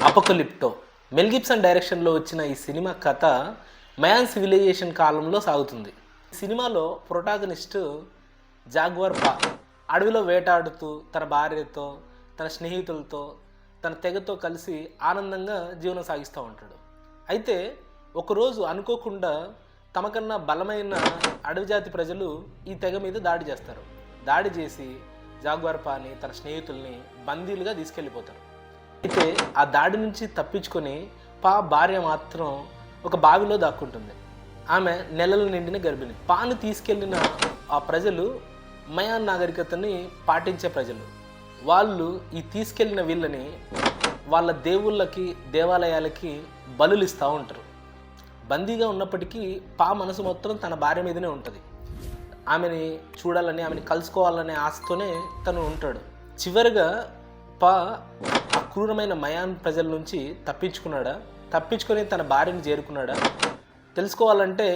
అపోకలిప్టో మెల్ Gibson డైరెక్షన్లో వచ్చిన ఈ సినిమా కథ మయాన్ సివిలైజేషన్ కాలంలో సాగుతుంది. సినిమాలో ప్రొటాగనిస్ట్ జాగ్వార్ పా అడవిలో వేటాడుతూ తన భార్యతో, తన స్నేహితులతో, తన తెగతో కలిసి ఆనందంగా జీవనం సాగిస్తూ ఉంటాడు. అయితే ఒకరోజు అనుకోకుండా తమకన్నా బలమైన అడవిజాతి ప్రజలు ఈ తెగ మీద దాడి చేస్తారు. దాడి చేసి జాగ్వార్ పాని, తన స్నేహితుల్ని బందీలుగా తీసుకెళ్ళిపోతారు. అయితే ఆ దాడి నుంచి తప్పించుకొని పా భార్య మాత్రం ఒక బావిలో దాక్కుంటుంది. ఆమె నెలలు నిండిన గర్భిణి. పాను తీసుకెళ్ళిన ఆ ప్రజలు మయాన్ నాగరికతని పాటించే ప్రజలు. వాళ్ళు ఈ తీసుకెళ్ళిన వీళ్ళని వాళ్ళ దేవుళ్ళకి, దేవాలయాలకి బలులు ఇస్తూ ఉంటారు. బందీగా ఉన్నప్పటికీ పా మనసు మొత్తం తన భార్య మీదనే ఉంటుంది. ఆమెని చూడాలని, ఆమెని కలుసుకోవాలనే ఆశతోనే తను ఉంటాడు. చివరిగా పా ఆ క్రూరమైన మయాన్ ప్రజల నుంచి తప్పించుకొని తన భార్యని చేరుకున్నాడా తెలుసుకోవాలంటే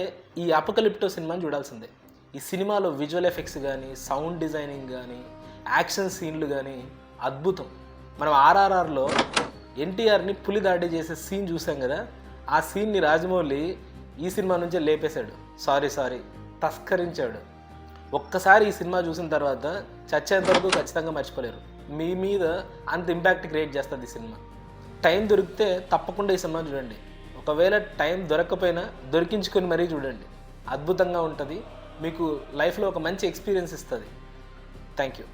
ఈ అపోకలిప్టో సినిమాని చూడాల్సిందే. ఈ సినిమాలో విజువల్ ఎఫెక్ట్స్ కానీ, సౌండ్ డిజైనింగ్ కానీ, యాక్షన్ సీన్లు కానీ అద్భుతం. మనం ఆర్ఆర్ఆర్లో ఎన్టీఆర్ని పులి దాడి చేసే సీన్ చూసాం కదా, ఆ సీన్ని రాజమౌళి ఈ సినిమా నుంచే లేపేశాడు. సారీ తస్కరించాడు. ఒక్కసారి ఈ సినిమా చూసిన తర్వాత చచ్చేంత వరకు ఖచ్చితంగా మర్చిపోలేరు. మీ మీద అంత ఇంపాక్ట్ క్రియేట్ చేస్తుంది ఈ సినిమా. టైం దొరికితే తప్పకుండా ఈ సినిమా చూడండి. ఒకవేళ టైం దొరకకపోయినా దొరికించుకొని మరీ చూడండి. అద్భుతంగా ఉంటుంది. మీకు లైఫ్లో ఒక మంచి ఎక్స్పీరియన్స్ ఇస్తుంది. Thank you.